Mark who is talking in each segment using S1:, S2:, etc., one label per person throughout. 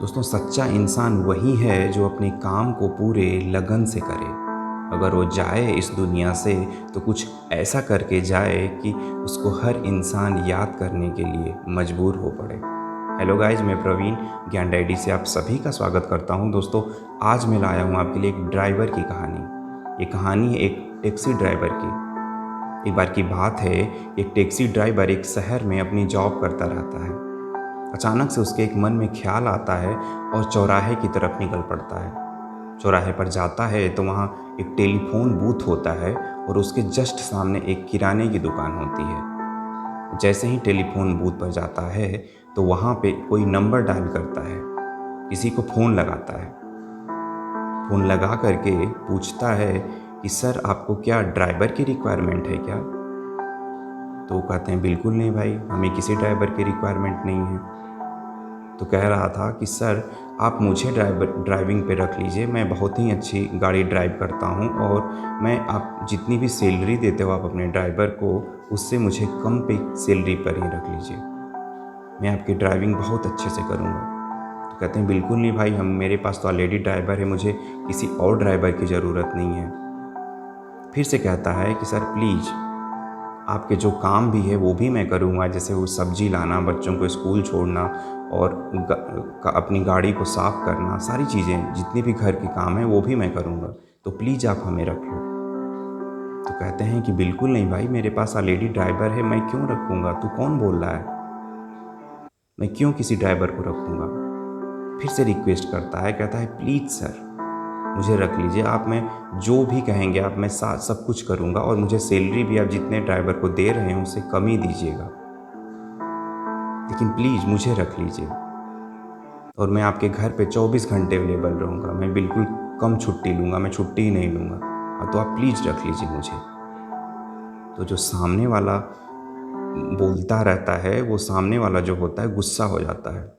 S1: दोस्तों सच्चा इंसान वही है जो अपने काम को पूरे लगन से करे। अगर वो जाए इस दुनिया से तो कुछ ऐसा करके जाए कि उसको हर इंसान याद करने के लिए मजबूर हो पड़े। हेलो गाइज, मैं प्रवीण ज्ञान डायरी से आप सभी का स्वागत करता हूं। दोस्तों आज मैं लाया हूं आपके लिए एक ड्राइवर की कहानी। ये कहानी है एक टैक्सी ड्राइवर की। एक बार की बात है, एक टैक्सी ड्राइवर एक शहर में अपनी जॉब करता रहता है। अचानक से उसके एक मन में ख्याल आता है और चौराहे की तरफ निकल पड़ता है। चौराहे पर जाता है तो वहाँ एक टेलीफोन बूथ होता है और उसके जस्ट सामने एक किराने की दुकान होती है। जैसे ही टेलीफोन बूथ पर जाता है तो वहाँ पे कोई नंबर डायल करता है, किसी को फ़ोन लगाता है। फ़ोन लगा करके पूछता है कि सर आपको क्या ड्राइवर की रिक्वायरमेंट है क्या? तो वो कहते हैं बिल्कुल नहीं भाई, हमें किसी ड्राइवर की रिक्वायरमेंट नहीं है। तो कह रहा था कि सर आप मुझे ड्राइविंग पे रख लीजिए, मैं बहुत ही अच्छी गाड़ी ड्राइव करता हूँ और मैं आप जितनी भी सैलरी देते हो आप अपने ड्राइवर को, उससे मुझे कम पे सैलरी पर ही रख लीजिए, मैं आपकी ड्राइविंग बहुत अच्छे से करूँगा। तो कहते हैं बिल्कुल नहीं भाई, हम मेरे पास तो ऑलरेडी ड्राइवर है, मुझे किसी और ड्राइवर की ज़रूरत नहीं है। फिर से कहता है कि सर प्लीज़ आपके जो काम भी है वो भी मैं करूँगा, जैसे वो सब्ज़ी लाना, बच्चों को स्कूल छोड़ना और अपनी गाड़ी को साफ़ करना, सारी चीज़ें जितने भी घर के काम हैं वो भी मैं करूँगा, तो प्लीज़ आप हमें रख लो। तो कहते हैं कि बिल्कुल नहीं भाई, मेरे पास ऑलरेडी ड्राइवर है, मैं क्यों रखूँगा, तू कौन बोल रहा है, मैं क्यों किसी ड्राइवर को रखूँगा। फिर से रिक्वेस्ट करता है, कहता है प्लीज़ सर मुझे रख लीजिए, आप मैं जो भी कहेंगे आप मैं सब कुछ करूँगा और मुझे सैलरी भी आप जितने ड्राइवर को दे रहे हैं उससे कम ही दीजिएगा, लेकिन प्लीज़ मुझे रख लीजिए और मैं आपके घर पे 24 घंटे अवेलेबल रहूँगा, मैं बिल्कुल कम छुट्टी लूँगा, मैं छुट्टी ही नहीं लूँगा, तो आप प्लीज़ रख लीजिए मुझे। तो जो सामने वाला बोलता रहता है, वो सामने वाला जो होता है गुस्सा हो जाता है।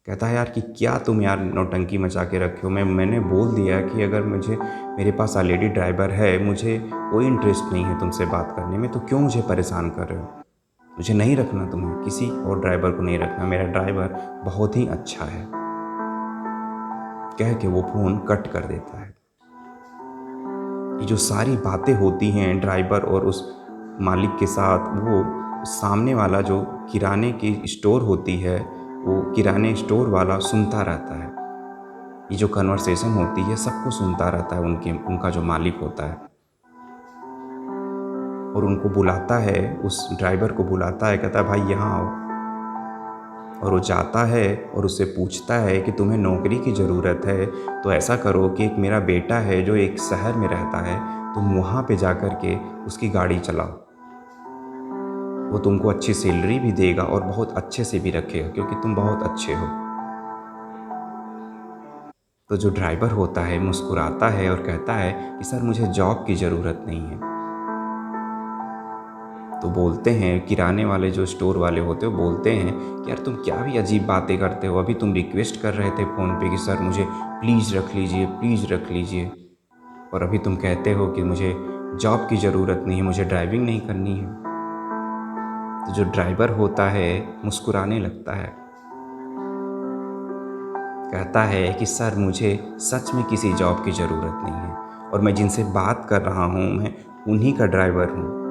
S1: कहता है यार कि क्या तुम यार नौटंकी मचा के रखे हो, मैंने बोल दिया कि अगर मेरे पास ऑलरेडी ड्राइवर है, मुझे कोई इंटरेस्ट नहीं है तुमसे बात करने में, तो क्यों मुझे परेशान कर रहे हो। मुझे नहीं रखना, तुम्हें किसी और ड्राइवर को नहीं रखना, मेरा ड्राइवर बहुत ही अच्छा है। कह के वो फ़ोन कट कर देता है। ये जो सारी बातें होती हैं ड्राइवर और उस मालिक के साथ, वो सामने वाला जो किराने की स्टोर होती है, वो किराने स्टोर वाला सुनता रहता है। ये जो कन्वर्सेशन होती है सबको सुनता रहता है, उनका जो मालिक होता है, और उनको बुलाता है, उस ड्राइवर को बुलाता है, कहता है भाई यहाँ आओ। और वो जाता है और उससे पूछता है कि तुम्हें नौकरी की ज़रूरत है तो ऐसा करो कि एक मेरा बेटा है जो एक शहर में रहता है, तुम वहाँ पे जा कर के उसकी गाड़ी चलाओ, वो तुमको अच्छी सैलरी भी देगा और बहुत अच्छे से भी रखेगा क्योंकि तुम बहुत अच्छे हो। तो जो ड्राइवर होता है मुस्कुराता है और कहता है कि सर मुझे जॉब की ज़रूरत नहीं है। तो बोलते हैं किराने वाले जो स्टोर वाले होते हैं, वो बोलते हैं कि यार तुम क्या भी अजीब बातें करते हो, अभी तुम रिक्वेस्ट कर रहे थे फ़ोन पे कि सर मुझे प्लीज़ रख लीजिए, प्लीज़ रख लीजिए, और अभी तुम कहते हो कि मुझे जॉब की ज़रूरत नहीं है, मुझे ड्राइविंग नहीं करनी है। तो जो ड्राइवर होता है मुस्कुराने लगता है, कहता है कि सर मुझे सच में किसी जॉब की ज़रूरत नहीं है और मैं जिनसे बात कर रहा हूँ मैं उन्हीं का ड्राइवर हूँ,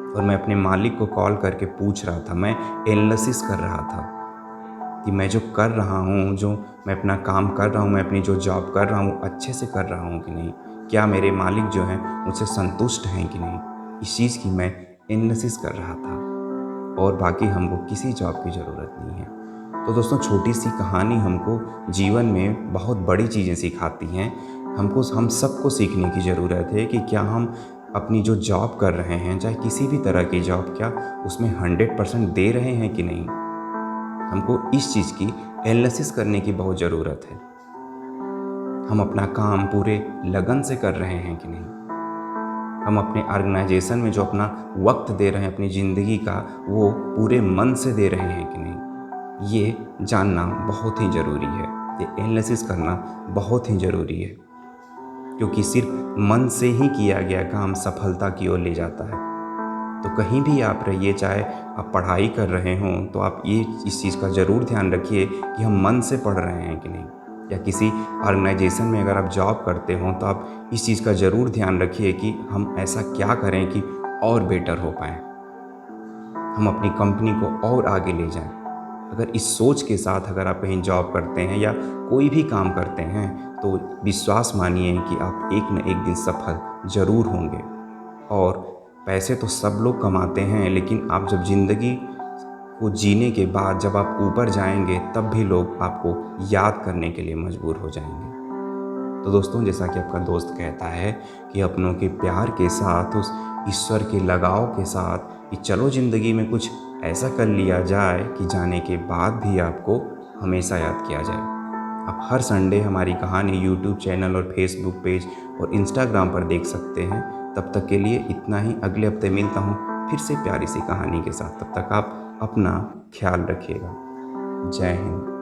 S1: और मैं अपने मालिक को कॉल करके पूछ रहा था, मैं एनालिसिस कर रहा था कि मैं जो कर रहा हूँ, जो मैं अपना काम कर रहा हूँ, मैं अपनी जो जॉब कर रहा हूँ अच्छे से कर रहा हूँ कि नहीं, क्या मेरे मालिक जो हैं मुझसे संतुष्ट हैं कि नहीं, इस चीज़ की मैं एनालिसिस कर रहा था, और बाकी हमको किसी जॉब की ज़रूरत नहीं है। तो दोस्तों छोटी सी कहानी हमको जीवन में बहुत बड़ी चीज़ें सिखाती हैं। हम सबको सीखने की ज़रूरत है कि क्या हम अपनी जो जॉब कर रहे हैं, चाहे किसी भी तरह की जॉब, क्या उसमें 100% दे रहे हैं कि नहीं। हमको इस चीज़ की एनालिसिस करने की बहुत ज़रूरत है। हम अपना काम पूरे लगन से कर रहे हैं कि नहीं, हम अपने ऑर्गेनाइजेशन में जो अपना वक्त दे रहे हैं अपनी ज़िंदगी का, वो पूरे मन से दे रहे हैं कि नहीं, ये जानना बहुत ही ज़रूरी है। ये एनालिसिस करना बहुत ही ज़रूरी है, क्योंकि सिर्फ मन से ही किया गया काम सफलता की ओर ले जाता है। तो कहीं भी आप रहिए, चाहे आप पढ़ाई कर रहे हों, तो आप ये इस चीज़ का ज़रूर ध्यान रखिए कि हम मन से पढ़ रहे हैं कि नहीं। या किसी ऑर्गेनाइजेशन में अगर आप जॉब करते हों, तो आप इस चीज़ का ज़रूर ध्यान रखिए कि हम ऐसा क्या करें कि और बेटर हो पाएँ, हम अपनी कंपनी को और आगे ले जाएँ। अगर इस सोच के साथ अगर आप कहीं जॉब करते हैं या कोई भी काम करते हैं, तो विश्वास मानिए कि आप एक न एक दिन सफल ज़रूर होंगे। और पैसे तो सब लोग कमाते हैं, लेकिन आप जब ज़िंदगी को जीने के बाद जब आप ऊपर जाएँगे, तब भी लोग आपको याद करने के लिए मजबूर हो जाएँगे। तो दोस्तों, जैसा कि आपका दोस्त कहता है कि अपनों के प्यार के साथ, उस ईश्वर के लगाव के साथ, कि चलो ज़िंदगी में कुछ ऐसा कर लिया जाए कि जाने के बाद भी आपको हमेशा याद किया जाए। आप हर संडे हमारी कहानी यूट्यूब चैनल और फेसबुक पेज और इंस्टाग्राम पर देख सकते हैं। तब तक के लिए इतना ही। अगले हफ्ते मिलता हूँ फिर से प्यारी सी कहानी के साथ। तब तक आप अपना ख्याल रखिएगा। जय हिंद।